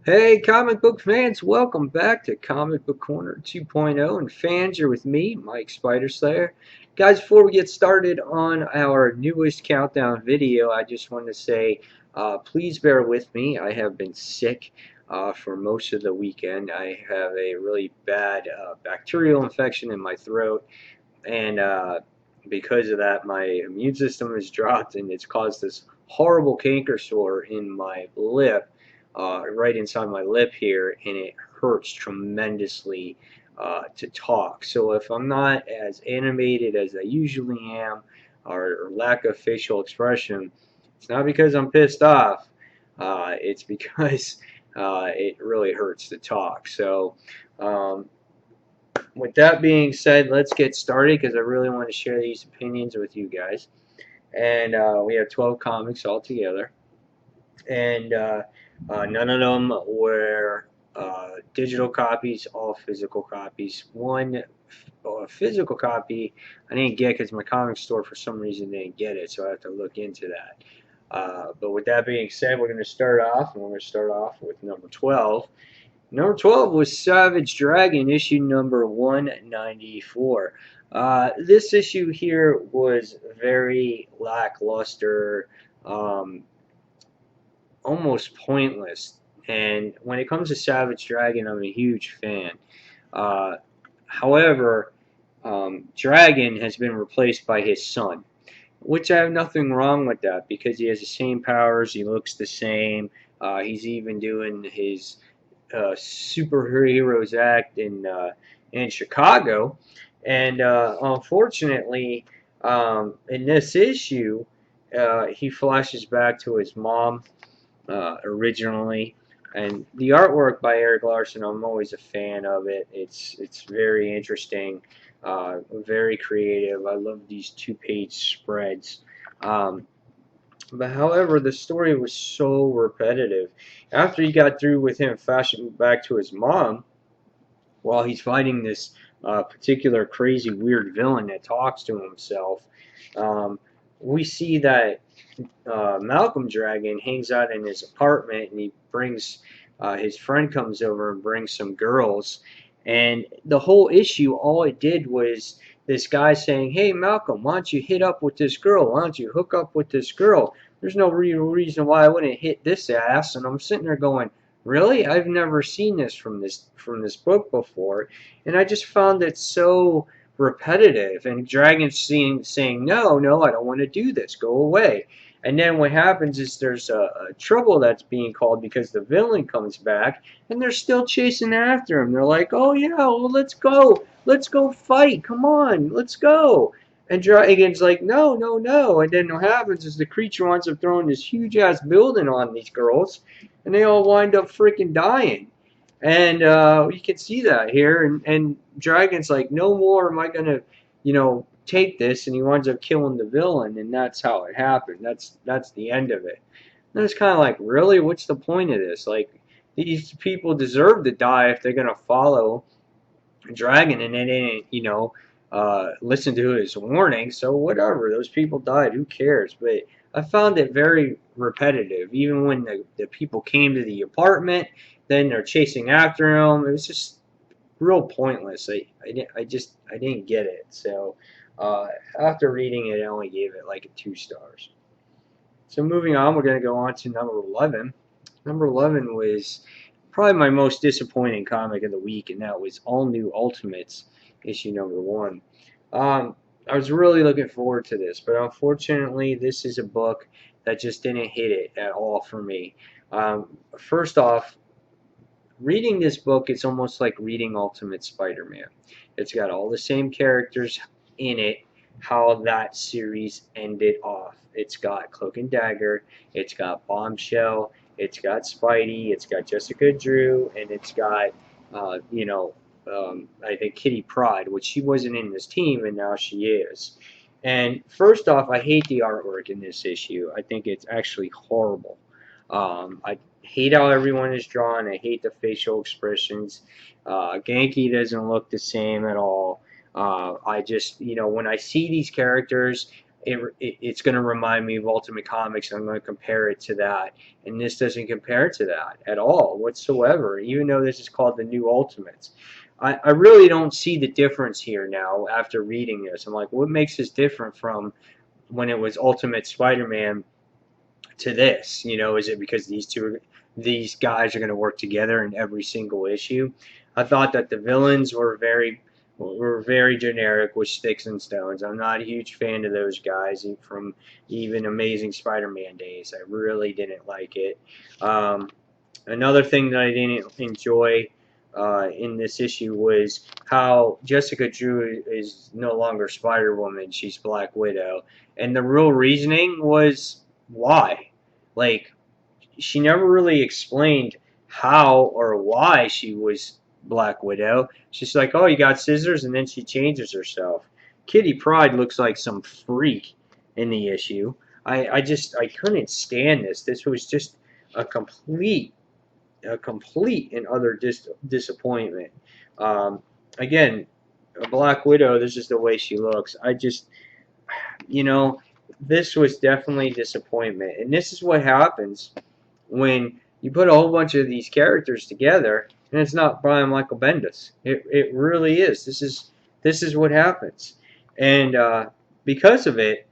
Hey, comic book fans, welcome back to Comic Book Corner 2.0. And fans, you're with me, Mike Spider Slayer. Guys, before we get started on our newest countdown video, I just want to say please bear with me. I have been sick for most of the weekend. I have a really bad bacterial infection in my throat, and because of that, my immune system has dropped, and it's caused this horrible canker sore in my lip, right inside my lip here, and it hurts tremendously to talk. So if I'm not as animated as I usually am, or lack of facial expression, it's not because I'm pissed off. It's because it really hurts to talk. So um, with that being said, let's get started because I really want to share these opinions with you guys. And we have 12 comics altogether, and none of them were digital copies, all physical copies. One physical copy I didn't get because my comic store for some reason didn't get it, so I have to look into that. But with that being said, we're going to start off, and we're going to start off with number 12. Number 12 was Savage Dragon, issue number 194. This issue here was very lackluster, um, almost pointless. And when it comes to Savage Dragon, I'm a huge fan. Uh, However, Dragon has been replaced by his son, which I have nothing wrong with that because he has the same powers, he looks the same, he's even doing his superheroes act in Chicago, and unfortunately, in this issue, he flashes back to his mom originally, and the artwork by Eric Larson, I'm always a fan of it. It's very interesting, very creative. I love these two-page spreads. Um, but however, the story was so repetitive. After he got through with him flashing back to his mom, while he's fighting this particular crazy weird villain that talks to himself, um, we see that Malcolm Dragon hangs out in his apartment, and he brings his friend comes over and brings some girls, and the whole issue, all it did was this guy saying, "Hey Malcolm, why don't you hit up with this girl? Why don't you hook up with this girl?" There's no real reason why I wouldn't hit this ass, and I'm sitting there going, "Really? I've never seen this from this book before," and I just found it so repetitive. And Dragon saying, "No, no, I don't want to do this. Go away." And then what happens is there's a trouble that's being called because the villain comes back, and they're still chasing after him. They're like, "Oh yeah, well let's go fight. Come on, let's go." And Dragon's like, "No, no, no." And then what happens is the creature winds up throwing this huge ass building on these girls, and they all wind up freaking dying. And you can see that here. And Dragon's like, "No more am I gonna, take this," and he winds up killing the villain, and that's how it happened. That's the end of it. And it's kind of like, really, what's the point of this? Like, these people deserve to die if they're gonna follow Dragon, and they didn't, listen to his warning. So whatever, those people died. Who cares? But I found it very repetitive. Even when the people came to the apartment, then they're chasing after him. It was just real pointless. I didn't get it. So after reading it, I only gave it like a 2 stars. So moving on, we're going to go on to number 11. Number 11 was probably my most disappointing comic of the week, and that was All New Ultimates, issue number 1. I was really looking forward to this, but unfortunately, this is a book that just didn't hit it at all for me. First off, reading this book, it's almost like reading Ultimate Spider-Man. It's got all the same characters in it, how that series ended off. It's got Cloak and Dagger, it's got Bombshell, it's got Spidey, it's got Jessica Drew, and it's got, I think Kitty Pryde, which she wasn't in this team, and now she is. And first off, I hate the artwork in this issue. I think it's actually horrible. I hate how everyone is drawn. I hate the facial expressions. Genki doesn't look the same at all. I just, when I see these characters, it's going to remind me of Ultimate Comics. I'm going to compare it to that, and this doesn't compare to that at all whatsoever. Even though this is called the New Ultimates, I really don't see the difference here now after reading this. I'm like, what makes this different from when it was Ultimate Spider-Man to this? Is it because these guys are going to work together in every single issue? I thought that the villains were very generic with sticks and stones. I'm not a huge fan of those guys from even Amazing Spider-Man days. I really didn't like it. Another thing that I didn't enjoy in this issue was how Jessica Drew is no longer Spider-Woman. She's Black Widow. And the real reasoning was why. Like, she never really explained how or why she was Black Widow. She's like, oh, you got scissors, and then she changes herself. Kitty Pryde looks like some freak in the issue. I couldn't stand this. This was just a complete and utter disappointment. Again, a Black Widow, this is the way she looks. You know, this was definitely disappointment. And this is what happens when you put a whole bunch of these characters together and it's not Brian Michael Bendis. It really is. This is what happens. And because of it,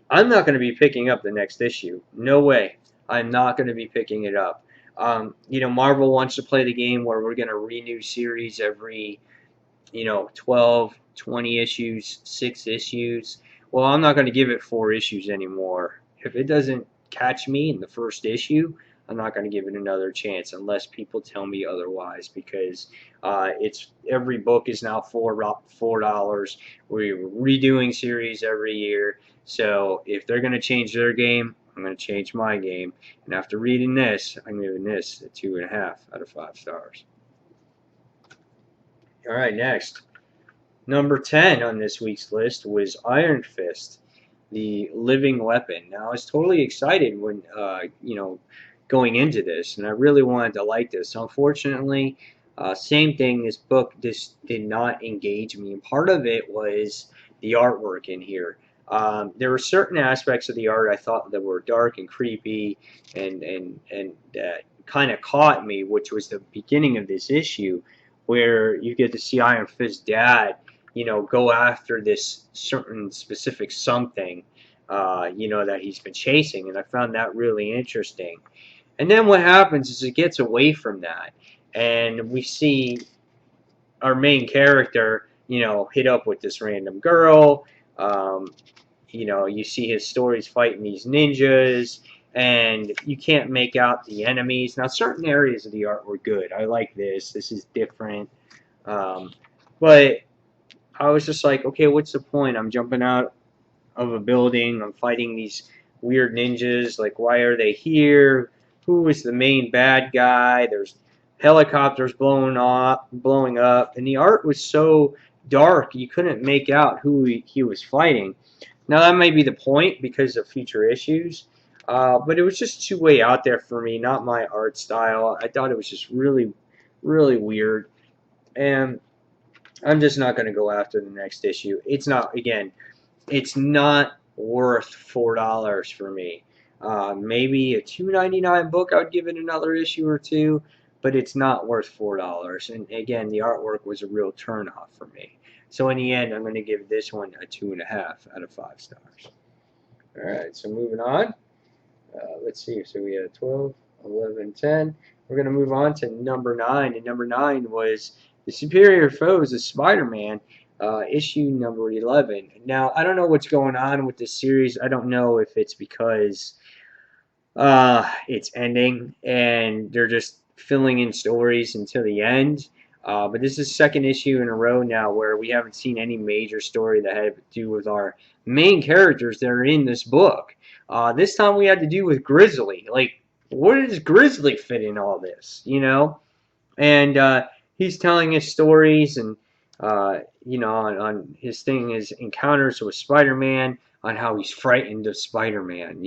I'm not going to be picking up the next issue. No way. I'm not going to be picking it up. Marvel wants to play the game where we're going to renew series every 12, 20 issues, 6 issues. Well, I'm not going to give it 4 issues anymore. If it doesn't catch me in the first issue, I'm not going to give it another chance unless people tell me otherwise, because it's every book is now $4. We're redoing series every year. So if they're going to change their game, I'm going to change my game. And after reading this, I'm giving this a 2.5 out of 5 stars. All right, next. Number 10 on this week's list was Iron Fist, the living weapon. Now, I was totally excited when, going into this, and I really wanted to like this. Unfortunately, same thing, this book just did not engage me. And part of it was the artwork in here. There were certain aspects of the art I thought that were dark and creepy and that kind of caught me, which was the beginning of this issue, where you get to see Iron Fist's dad, go after this certain specific something, that he's been chasing, and I found that really interesting. And then what happens is it gets away from that, and we see our main character, hit up with this random girl. You see his stories fighting these ninjas, and you can't make out the enemies. Now, certain areas of the art were good. I like this. This is different. But I was just like, okay, what's the point? I'm jumping out of a building. I'm fighting these weird ninjas. Like, why are they here? Who is the main bad guy? There's helicopters blowing up, and the art was so dark you couldn't make out who he was fighting. Now, that may be the point because of future issues, but it was just too way out there for me, not my art style. I thought it was just really, really weird, and I'm just not going to go after the next issue. It's not worth $4 for me. Maybe a $2.99 book, I would give it another issue or two, but it's not worth $4. And again, the artwork was a real turnoff for me. So in the end, I'm going to give this one a 2.5 out of 5 stars. All right, so moving on. Let's see. So we had 12, 11, 10. We're going to move on to number 9. And number 9 was The Superior Foes of Spider-Man, issue number 11. Now, I don't know what's going on with this series. I don't know if it's because it's ending and they're just filling in stories until the end. But this is the second issue in a row now where we haven't seen any major story that had to do with our main characters that are in this book. This time we had to do with Grizzly. Like, where does Grizzly fit in all this, And he's telling his stories and, on his his encounters with Spider-Man, on how he's frightened of Spider-Man,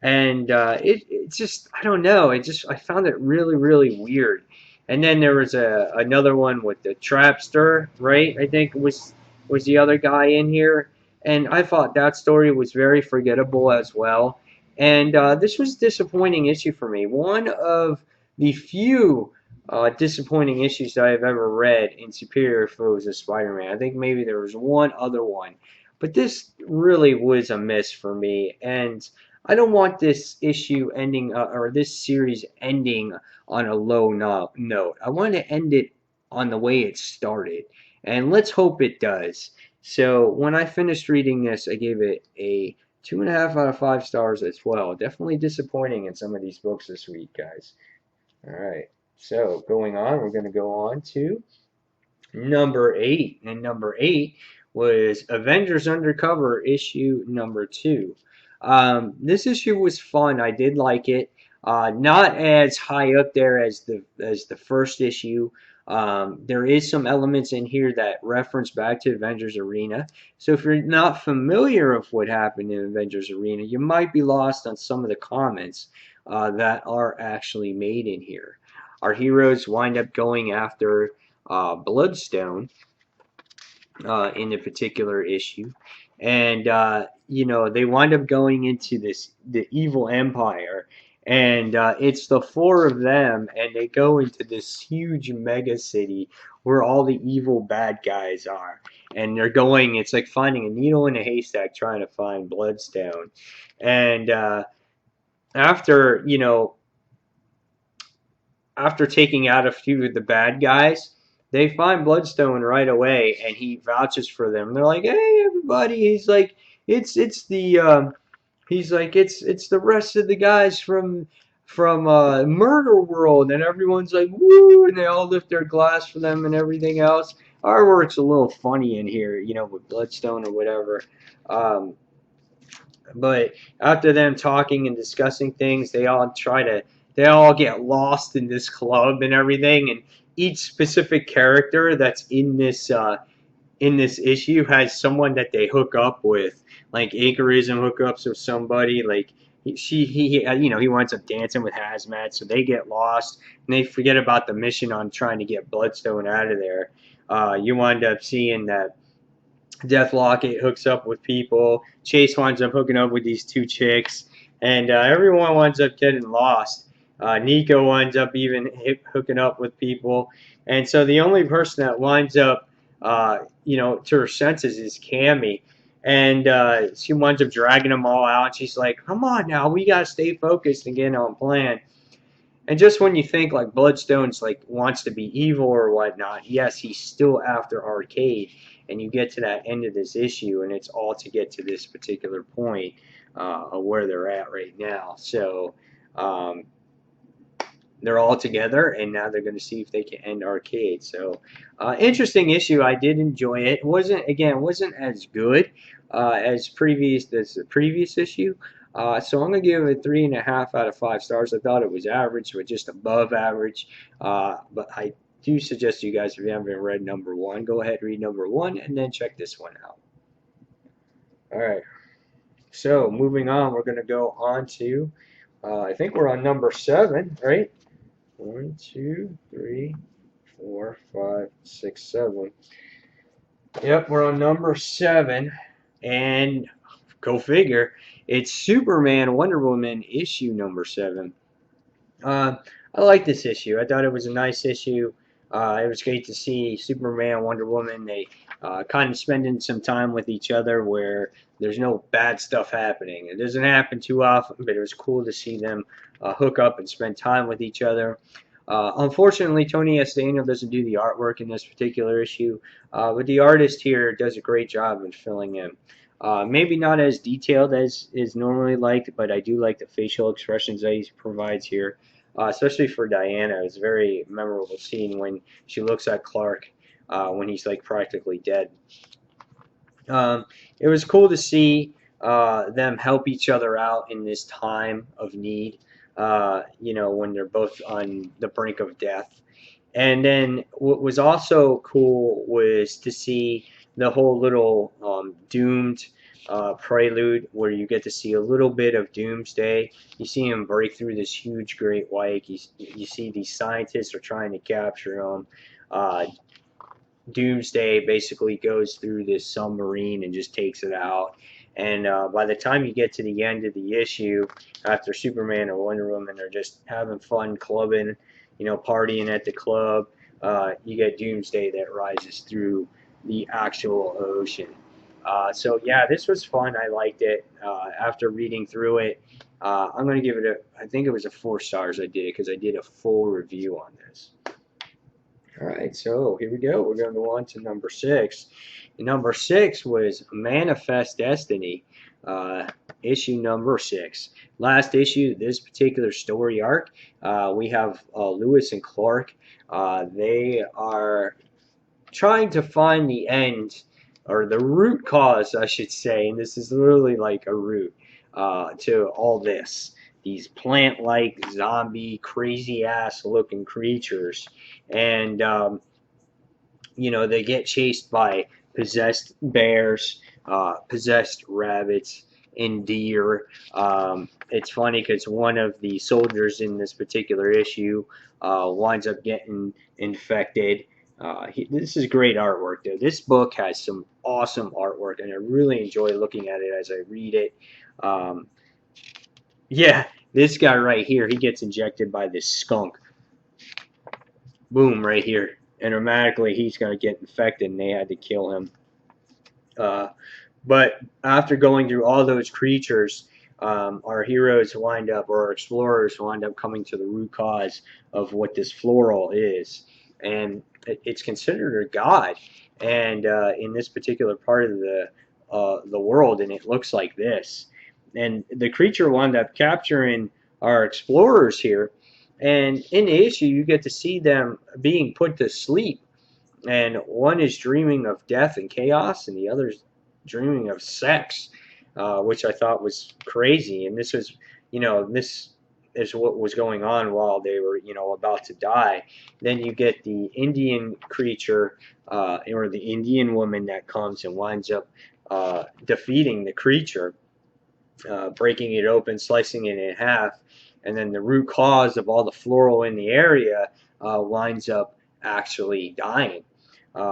And it's just, I don't know, I found it really, really weird. And then there was another one with the Trapster, right? I think was the other guy in here. and I thought that story was very forgettable as well. And this was a disappointing issue for me. One of the few disappointing issues that I've ever read in Superior Foes of Spider-Man. I think maybe there was one other one, but this really was a miss for me. And I don't want this issue ending or this series ending on a low note. I want to end it on the way it started, and let's hope it does. So when I finished reading this, I gave it a 2.5 out of 5 stars as well. Definitely disappointing in some of these books this week, guys. All right. So going on, we're going to go on to number 8. And number 8 was Avengers Undercover issue number 2. This issue was fun. I did like it. Not as high up there as the first issue. There is some elements in here that reference back to Avengers Arena. So if you're not familiar with what happened in Avengers Arena, you might be lost on some of the comments that are actually made in here. Our heroes wind up going after Bloodstone in the particular issue, and they wind up going into the evil empire, and it's the four of them, and they go into this huge mega city where all the evil bad guys are, and they're going. It's like finding a needle in a haystack trying to find Bloodstone, and after after taking out a few of the bad guys, they find Bloodstone right away, and he vouches for them. They're like, "Hey, everybody!" He's like, "It's the it's the rest of the guys from Murder World," and everyone's like, "Woo!" And they all lift their glass for them and everything else. Artwork's a little funny in here, with Bloodstone or whatever. Um, but after them talking and discussing things, they all get lost in this club and everything. And each specific character that's in this issue has someone that they hook up with. Like Acherism hookups with somebody. Like he winds up dancing with Hazmat, so they get lost and they forget about the mission on trying to get Bloodstone out of there. You wind up seeing that Deathlock it hooks up with people. Chase winds up hooking up with these two chicks, and everyone winds up getting lost. Nico winds up even hooking up with people, and so the only person that winds up, to her senses is Cammy, and she winds up dragging them all out. And she's like, "Come on now, we gotta stay focused and get on plan." And just when you think like Bloodstone's like wants to be evil or whatnot, yes, he's still after Arcade. And you get to that end of this issue, and it's all to get to this particular point of where they're at right now. So um, they're all together, and now they're going to see if they can end Arcade. So interesting issue. I did enjoy it. It wasn't as good as the previous issue. So I'm gonna give it 3.5 out of 5 stars. I thought it was average, but just above average. But I do suggest you guys, if you haven't read number 1, go ahead and read number 1, and then check this one out. All right. So moving on, we're gonna go on to. I think we're on number 7, right? 1, 2, 3, 4, 5, 6, 7. Yep, we're on number 7, and go figure, it's Superman Wonder Woman issue number 7. Uh, I like this issue. I thought it was a nice issue. It was great to see Superman, Wonder Woman. They kind of spending some time with each other where there's no bad stuff happening. It doesn't happen too often, but it was cool to see them hook up and spend time with each other. Unfortunately, Tony S. Daniel doesn't do the artwork in this particular issue, but the artist here does a great job in filling in. Maybe not as detailed as is normally liked, but I do like the facial expressions that he provides here, especially for Diana. It's a very memorable scene when she looks at Clark when he's like practically dead. It was cool to see them help each other out in this time of need. When they're both on the brink of death. And then what was also cool was to see the whole little doomed prelude where you get to see a little bit of Doomsday. You see him break through this huge great white. You see these scientists are trying to capture him. Uh, Doomsday basically goes through this submarine and just takes it out. And by the time you get to the end of the issue, after Superman or Wonder Woman are just having fun clubbing, partying at the club, you get Doomsday that rises through the actual ocean. So yeah, this was fun. I liked it. After reading through it, I'm going to give it I think it was a 4 stars I did because I did a full review on this. All right, so here we go. We're going to go on to number 6. And number 6 was Manifest Destiny, issue number 6. Last issue, this particular story arc, we have Lewis and Clark. They are trying to find the end, or the root cause, I should say, and this is literally like a root to all this. These plant-like, zombie, crazy-ass looking creatures. And, they get chased by possessed bears, possessed rabbits, and deer. It's funny because one of the soldiers in this particular issue winds up getting infected. This is great artwork, though. This book has some awesome artwork, and I really enjoy looking at it as I read it. Yeah, this guy right here, he gets injected by this skunk. Boom, right here. And automatically he's going to get infected, and they had to kill him. But after going through all those creatures, our heroes wind up, or our explorers wind up coming to the root cause of what this floral is. And it's considered a god. And in this particular part of the world, and it looks like this. And the creature wound up capturing our explorers here. And in the issue, you get to see them being put to sleep. And one is dreaming of death and chaos, and the other's dreaming of sex, which I thought was crazy. And this was, this is what was going on while they were, about to die. Then you get the Indian creature, or the Indian woman that comes and winds up defeating the creature, breaking it open, slicing it in half, and then the root cause of all the floral in the area winds up actually dying.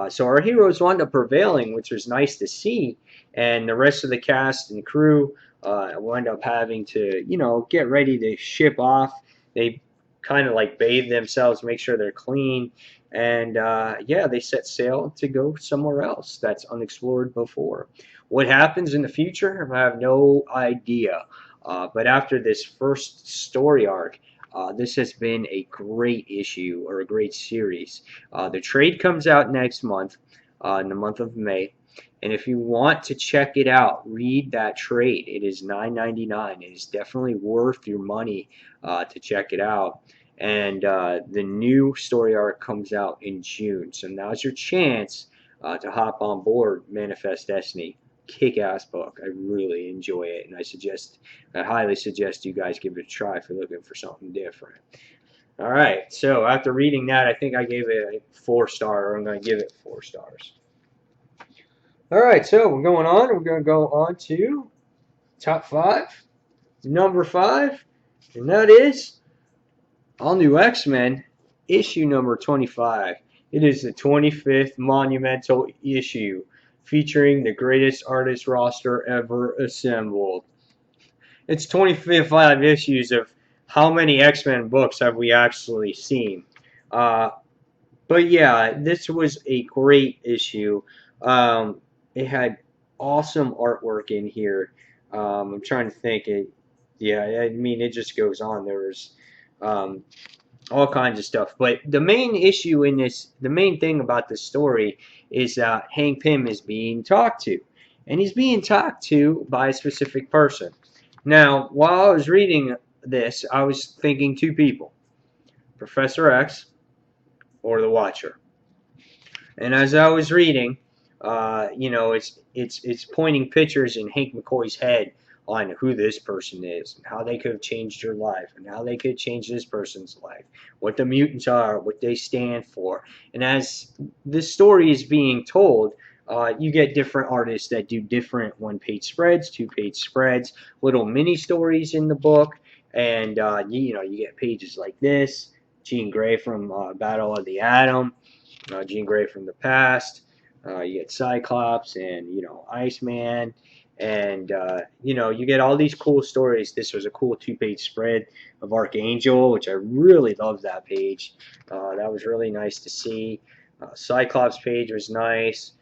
So our heroes wound up prevailing, which was nice to see, and the rest of the cast and crew wind up having to, get ready to ship off. They kind of like bathe themselves, make sure they're clean, and yeah, they set sail to go somewhere else that's unexplored before. What happens in the future, I have no idea. But after this first story arc, this has been a great issue, or a great series. The trade comes out next month, in the month of May. And if you want to check it out, read that trade. It is $9.99. It is definitely worth your money to check it out. And the new story arc comes out in June. So now's your chance to hop on board Manifest Destiny. Kick-ass book. I really enjoy it, and I highly suggest you guys give it a try if you're looking for something different. All right, so after reading that, I think I gave it a 4-star, or I'm going to give it 4 stars. All right, so we're going to go on to top 5. Number 5, and that is all new X-Men, issue number 25. It is the 25th monumental issue, featuring the greatest artist roster ever assembled. It's 25 issues of how many X-Men books have we actually seen. But yeah, this was a great issue. It had awesome artwork in here. I'm trying to think. It just goes on. There was all kinds of stuff. But the main issue in this, the main thing about this story is Hank Pym is being talked to. And he's being talked to by a specific person. Now, while I was reading this, I was thinking 2 people. Professor X or the Watcher. And as I was reading, it's pointing pictures in Hank McCoy's head on who this person is, and how they could have changed your life, and how they could change this person's life, what the mutants are, what they stand for. And as this story is being told, you get different artists that do different 1-page spreads, 2-page spreads, little mini stories in the book, and you get pages like this, Jean Grey from Battle of the Atom, Jean Grey from the past. You get Cyclops and Iceman, and you get all these cool stories. This was a cool two-page spread of Archangel, which I really loved that page. That was really nice to see. Cyclops page was nice.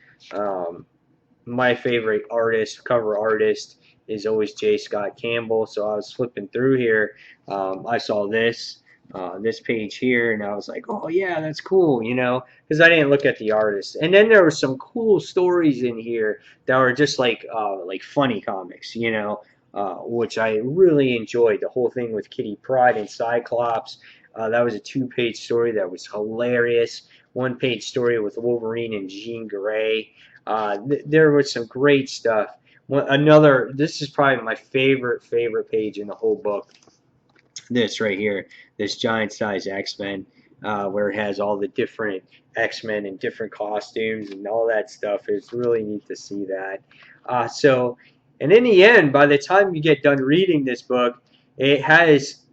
My favorite artist, cover artist, is always J. Scott Campbell. So I was flipping through here. I saw this page here, and I was like, oh yeah, that's cool, because I didn't look at the artist. And then there were some cool stories in here that were just like funny comics, which I really enjoyed. The whole thing with Kitty Pryde and Cyclops. That was a two-page story that was hilarious. One-page story with Wolverine and Jean Grey. There was some great stuff. This is probably my favorite page in the whole book. This right here, this giant size X-Men, where it has all the different X-Men in different costumes and all that stuff. It's really neat to see that. And in the end, by the time you get done reading this book, it has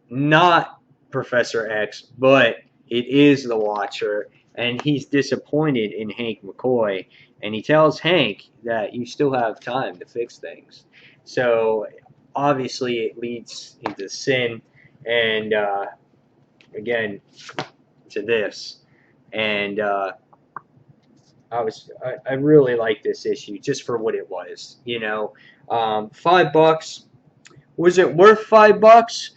not Professor X, but it is the Watcher, and he's disappointed in Hank McCoy, and he tells Hank that you still have time to fix things. So obviously it leads into sin, and again to this. And I really like this issue just for what it was. $5. Was it worth $5?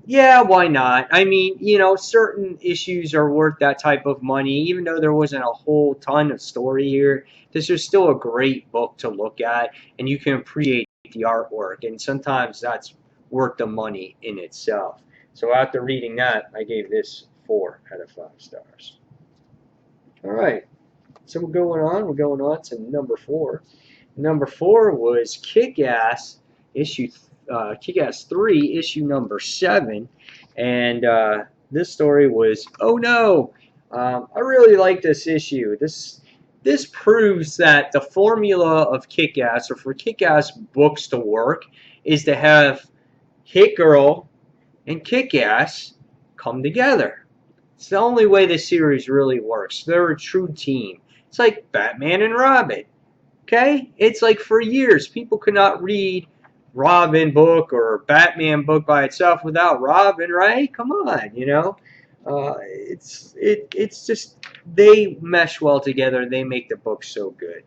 Yeah, why not? I mean, certain issues are worth that type of money, even though there wasn't a whole ton of story here. This is still a great book to look at, and you can appreciate the artwork, and sometimes that's worth the money in itself. So after reading that, I gave this 4 out of 5 stars. All right, so we're going on to number 4. Number 4 was Kick-Ass Kick-Ass 3, issue number 7, and this story was, oh no, I really like this issue. This proves that the formula of Kick-Ass, or for Kick-Ass books to work, is to have Hit Girl and Kick-Ass come together. It's the only way this series really works. They're a true team. It's like Batman and Robin. Okay? It's like for years, people could not read Robin book or Batman book by itself without Robin, right? Come on, it's just they mesh well together. They make the book so good.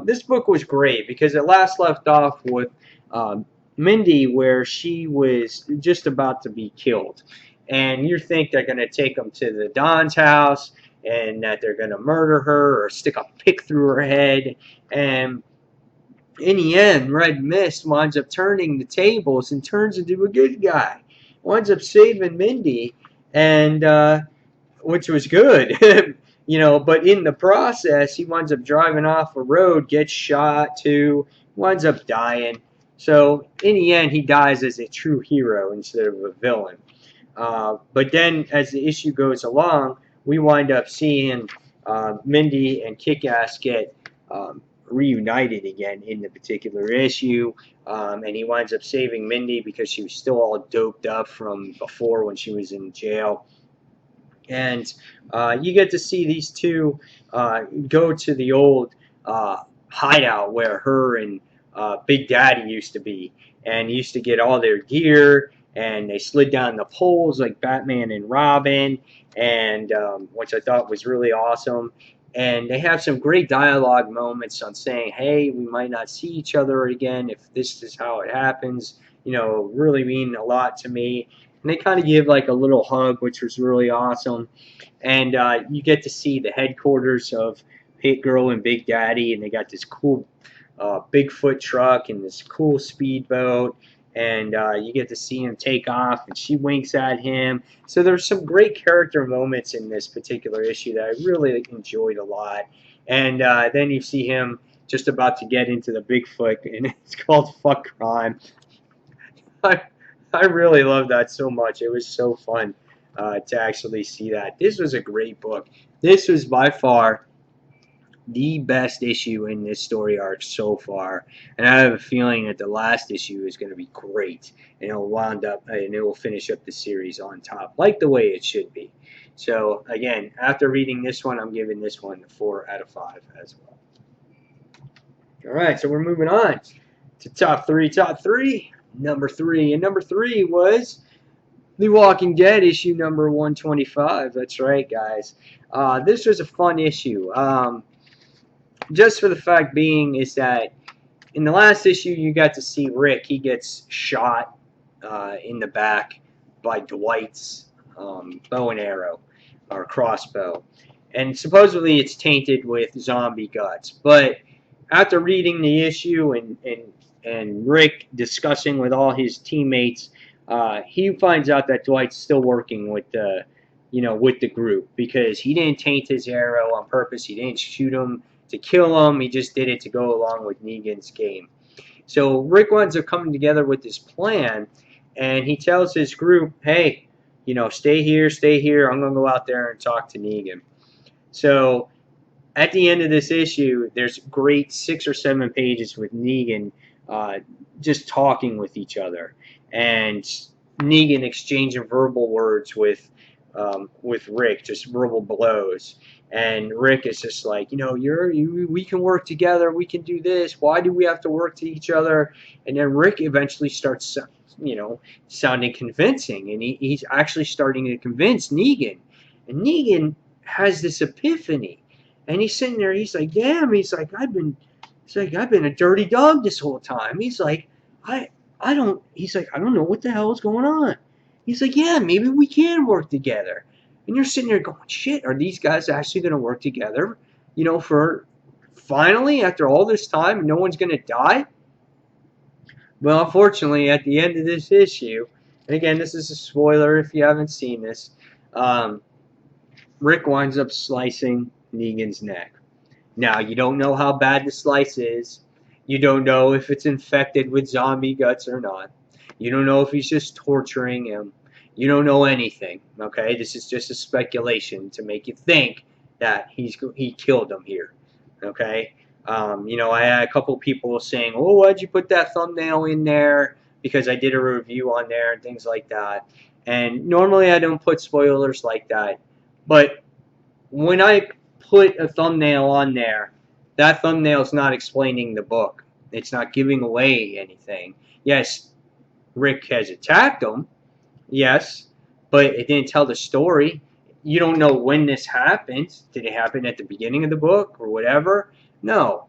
This book was great because it last left off with Mindy, where she was just about to be killed, and you think they're going to take them to the Don's house and that they're going to murder her or stick a pick through her head, and in the end, Red Mist winds up turning the tables and turns into a good guy. Winds up saving Mindy, and which was good, But in the process, he winds up driving off a road, gets shot too, winds up dying. So in the end, he dies as a true hero instead of a villain. But then, as the issue goes along, we wind up seeing Mindy and Kick-Ass get reunited again in the particular issue, and he winds up saving Mindy because she was still all doped up from before when she was in jail. And you get to see these two go to the old hideout where her and Big Daddy used to be, and used to get all their gear, and they slid down the poles like Batman and Robin, and which I thought was really awesome. And they have some great dialogue moments on saying, hey, we might not see each other again if this is how it happens, really mean a lot to me. And they kind of give like a little hug, which was really awesome. And you get to see the headquarters of Hit Girl and Big Daddy, and they got this cool Bigfoot truck and this cool speedboat, and you get to see him take off, and she winks at him. So there's some great character moments in this particular issue that I really enjoyed a lot. And then you see him just about to get into the Bigfoot, and it's called Fuck Crime. I really love that so much. It was so fun to actually see that. This was a great book. This was by far the best issue in this story arc so far, and I have a feeling that the last issue is going to be great, and it'll wound up and it will finish up the series on top, like the way it should be. So again, after reading this one, I'm giving this one 4 out of 5 as well. All right, so we're moving on to top three. Top three, number 3, and number 3 was The Walking Dead issue number 125. That's right, guys. This was a fun issue. Just for the fact being is that in the last issue you got to see Rick. He gets shot in the back by Dwight's bow and arrow or crossbow, and supposedly it's tainted with zombie guts. But after reading the issue and Rick discussing with all his teammates, he finds out that Dwight's still working with the with the group, because he didn't taint his arrow on purpose. He didn't shoot him to kill him. He just did it to go along with Negan's game. So Rick winds up coming together with this plan, and he tells his group, hey, stay here, stay here. I'm going to go out there and talk to Negan. So at the end of this issue, there's great 6 or 7 pages with Negan just talking with each other, and Negan exchanging verbal words with Rick, just verbal blows. And Rick is just like, we can work together. We can do this. Why do we have to work to each other? And then Rick eventually starts, sounding convincing. And he's actually starting to convince Negan. And Negan has this epiphany. And he's sitting there. He's like, damn. He's like, I've been a dirty dog this whole time. He's like, I don't know what the hell is going on. He's like, yeah, maybe we can work together. And you're sitting there going, shit, are these guys actually going to work together? For finally, after all this time, no one's going to die? Well, unfortunately, at the end of this issue, and again, this is a spoiler if you haven't seen this, Rick winds up slicing Negan's neck. Now, you don't know how bad the slice is. You don't know if it's infected with zombie guts or not. You don't know if he's just torturing him. You don't know anything, okay? This is just a speculation to make you think that he killed him here, okay? I had a couple people saying, oh, why'd you put that thumbnail in there? Because I did a review on there and things like that. And normally I don't put spoilers like that. But when I put a thumbnail on there, that thumbnail's not explaining the book. It's not giving away anything. Yes, Rick has attacked him. Yes, but it didn't tell the story. You don't know when this happened. Did it happen at the beginning of the book or whatever? No.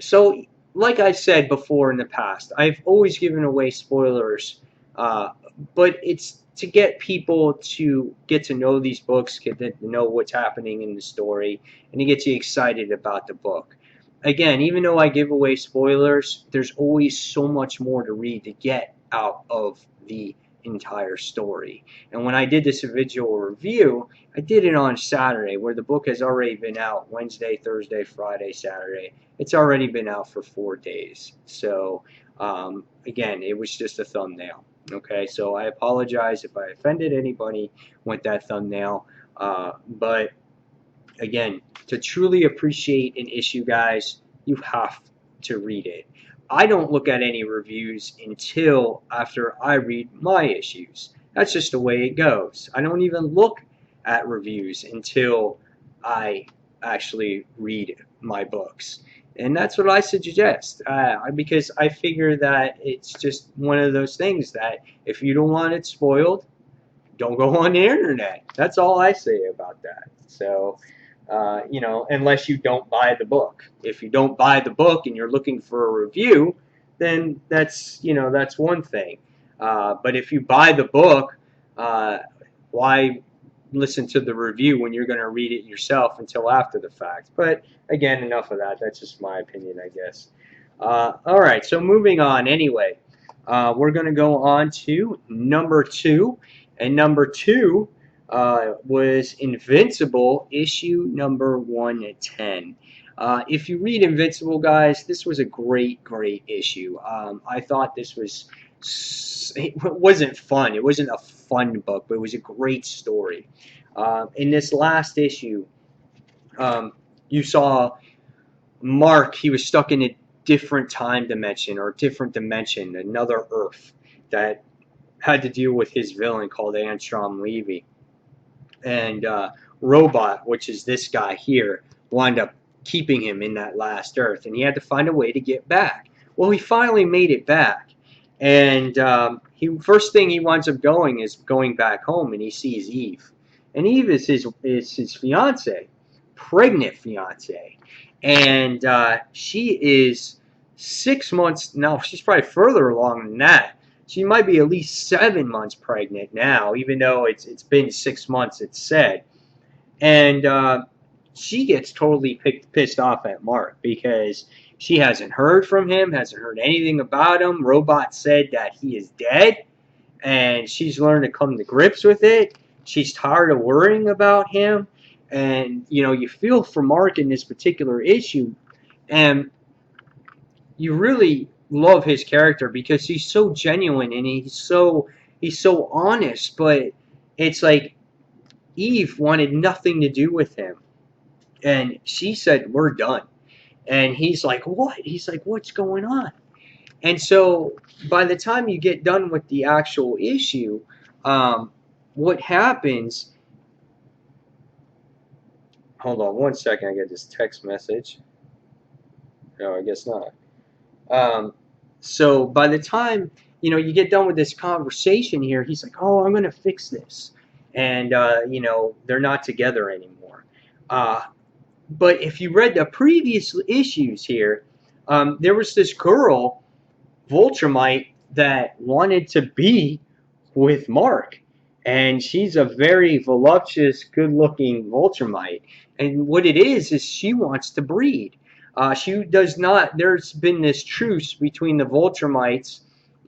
So, like I said before in the past, I've always given away spoilers, but it's to get people to get to know these books, get to know what's happening in the story, and to get you excited about the book. Again, even though I give away spoilers, there's always so much more to read to get out of the entire story. And when I did this individual review, I did it on Saturday, where the book has already been out Wednesday, Thursday, Friday, Saturday. It's already been out for 4 days. So again, it was just a thumbnail. Okay, so I apologize if I offended anybody with that thumbnail, but again, to truly appreciate an issue, guys, you have to read it. I don't look at any reviews until after I read my issues. That's just the way it goes. I don't even look at reviews until I actually read my books. And that's what I suggest, because I figure that it's just one of those things that if you don't want it spoiled, don't go on the internet. That's all I say about that. So, unless you don't buy the book. If you don't buy the book and you're looking for a review, then that's one thing. But if you buy the book, why listen to the review when you're going to read it yourself until after the fact? But again, enough of that. That's just my opinion, I guess. All right, so moving on anyway. We're going to go on to number 2. And number 2 was Invincible, issue number 110. If you read Invincible, guys, this was a great issue. I thought this was, it wasn't fun. It wasn't a fun book, but it was a great story. In this last issue, you saw Mark, he was stuck in a different time dimension or different dimension, another Earth that had to deal with his villain called Armstrong Levy. And Robot, which is this guy here, wound up keeping him in that last Earth, and he had to find a way to get back. Well, he finally made it back, and he first thing he winds up going is going back home, and he sees Eve, and Eve is his fiance, pregnant fiance, and she is 6 months. No, she's probably further along than that. She might be at least 7 months pregnant now, even though it's been 6 months. It's said, and she gets totally pissed off at Mark because she hasn't heard from him, hasn't heard anything about him. Robot said that he is dead, and she's learned to come to grips with it. She's tired of worrying about him, and you feel for Mark in this particular issue, and you really love his character because he's so genuine and he's so honest. But it's like Eve wanted nothing to do with him, and she said, "We're done." And he's like, "What?" He's like, "What's going on?" And so by the time you get done with the actual issue, what happens? Hold on one second. I get this text message. No, I guess not. So by the time you get done with this conversation here, he's like, "Oh, I'm going to fix this," and they're not together anymore. But if you read the previous issues here, there was this girl, Vulturemite, that wanted to be with Mark, and she's a very voluptuous, good-looking Vulturemite. And what it is she wants to breed. She does not. There's been this truce between the Vulturemites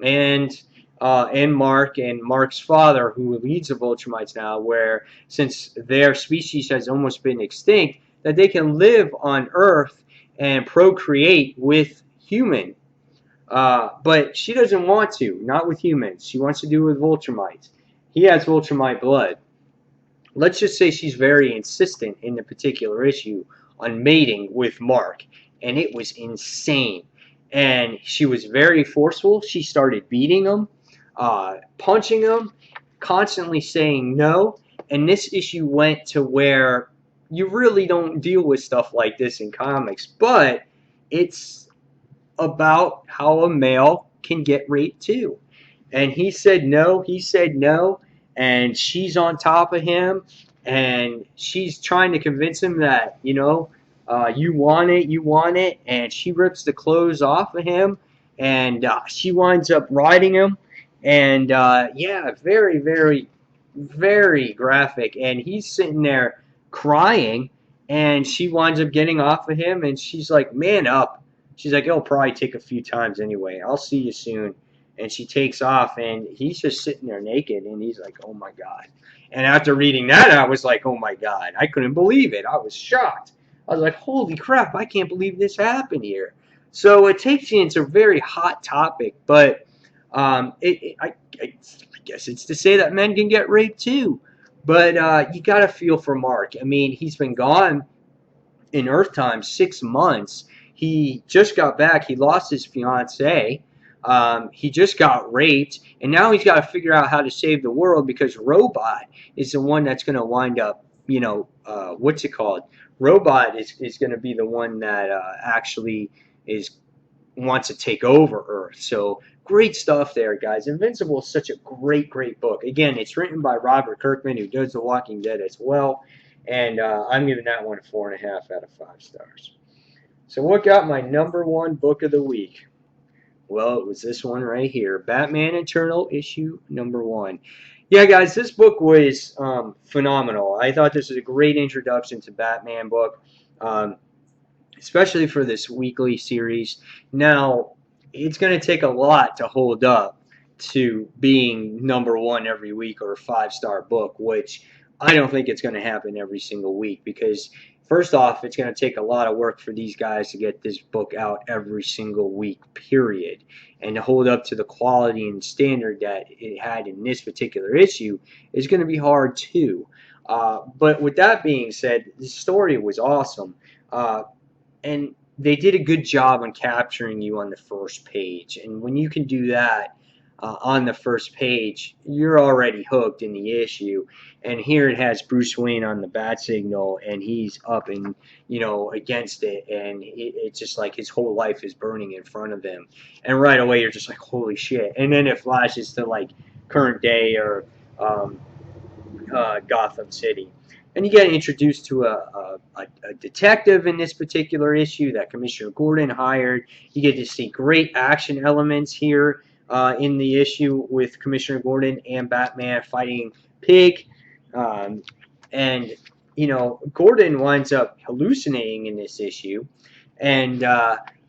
and Mark and Mark's father, who leads the Vulturemites now, where since their species has almost been extinct, that they can live on Earth and procreate with human. But she doesn't want to, not with humans. She wants to do it with Vulturemites. He has Vulturemite blood. Let's just say she's very insistent in the particular issue on mating with Mark, and it was insane. And she was very forceful. She started beating him, punching him, constantly saying no. And this issue went to where you really don't deal with stuff like this in comics, but it's about how a male can get raped too. And he said no, and she's on top of him, and she's trying to convince him that, you want it, and she rips the clothes off of him, and she winds up riding him, and yeah, very, very, very graphic, and he's sitting there crying, and she winds up getting off of him, and she's like, "Man up." She's like, "It'll probably take a few times anyway. I'll see you soon." And she takes off, and he's just sitting there naked, and he's like, "Oh my God." And after reading that, I was like, "Oh my God." I couldn't believe it. I was shocked. I was like, "Holy crap, I can't believe this happened here." So it takes you into a very hot topic, but I guess it's to say that men can get raped too. But you got to feel for Mark. I mean, he's been gone in Earth time 6 months. He just got back. He lost his fiance. He just got raped, and now he's got to figure out how to save the world because Robot is the one that's going to wind up. What's it called? Robot is going to be the one that actually is wants to take over Earth. So great stuff there, guys. Invincible is such a great, great book. Again, it's written by Robert Kirkman, who does The Walking Dead as well. And I'm giving that one 4.5 out of 5 stars. So what got my #1 book of the week? Well, it was this one right here, Batman Eternal issue #1. Yeah, guys, this book was phenomenal. I thought this was a great introduction to Batman book, especially for this weekly series. Now, it's going to take a lot to hold up to being #1 every week or a 5-star book, which I don't think it's going to happen every single week because first off, it's going to take a lot of work for these guys to get this book out every single week, period. And to hold up to the quality and standard that it had in this particular issue is going to be hard too. But with that being said, the story was awesome. And they did a good job on capturing you on the first page. And when you can do that on the first page, you're already hooked in the issue. And here it has Bruce Wayne on the bat signal, and he's up and, against it. And it's just like his whole life is burning in front of him. And right away, you're just like, holy shit. And then it flashes to like current day or um, Gotham City. And you get introduced to a detective in this particular issue that Commissioner Gordon hired. You get to see great action elements here in the issue with Commissioner Gordon and Batman fighting Pig. Um, and, Gordon winds up hallucinating in this issue. And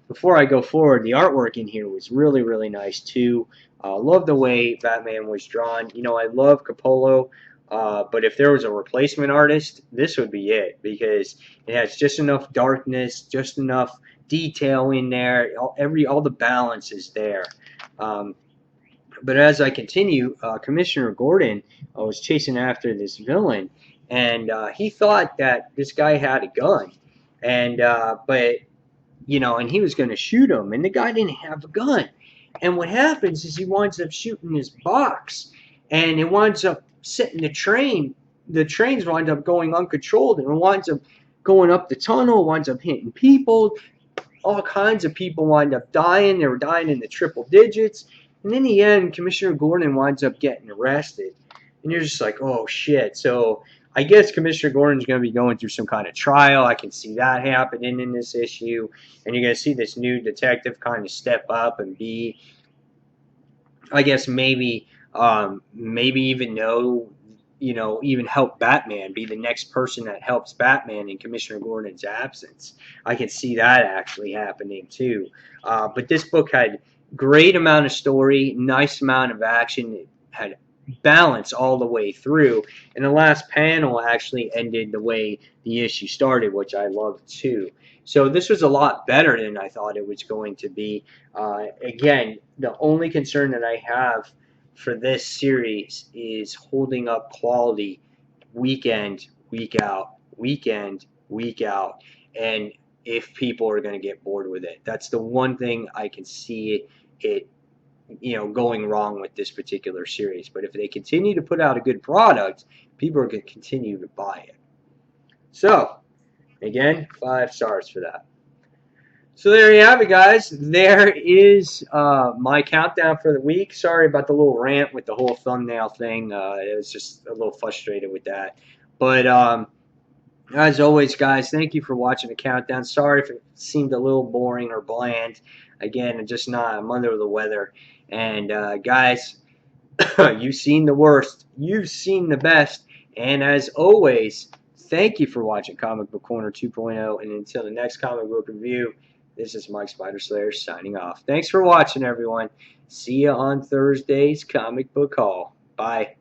before I go forward, the artwork in here was really, really nice too. Love the way Batman was drawn. I love Capullo. But if there was a replacement artist, this would be it, because it has just enough darkness, just enough detail in there. All the balance is there. Um, but as I continue, Commissioner Gordon was chasing after this villain, and he thought that this guy had a gun, and and he was going to shoot him, and the guy didn't have a gun. And what happens is he winds up shooting his box, and it winds up setting the train. The trains wind up going uncontrolled, and it winds up going up the tunnel, winds up hitting people. All kinds of people wind up dying. They were dying in the triple digits. And in the end, Commissioner Gordon winds up getting arrested. And you're just like, oh, shit. So I guess Commissioner Gordon's going to be going through some kind of trial. I can see that happening in this issue. And you're going to see this new detective kind of step up and be, I guess, maybe even know, even help Batman, be the next person that helps Batman in Commissioner Gordon's absence. I can see that actually happening too. But this book had great amount of story, nice amount of action. It had balance all the way through, and the last panel actually ended the way the issue started, which I loved too. So this was a lot better than I thought it was going to be. Again, the only concern that I have for this series is holding up quality week in, week out, weekend, week out, and if people are going to get bored with it. That's the one thing I can see it going wrong with this particular series. But if they continue to put out a good product, people are going to continue to buy it. So, again, 5 stars for that. So there you have it, guys. There is my countdown for the week. Sorry about the little rant with the whole thumbnail thing. It was just a little frustrated with that. But as always, guys, thank you for watching the countdown. Sorry if it seemed a little boring or bland. Again, I'm under the weather. And guys, you've seen the worst. You've seen the best. And as always, thank you for watching Comic Book Corner 2.0. And until the next comic book review, this is Mike Spider Slayer signing off. Thanks for watching, everyone. See you on Thursday's Comic Book Haul. Bye.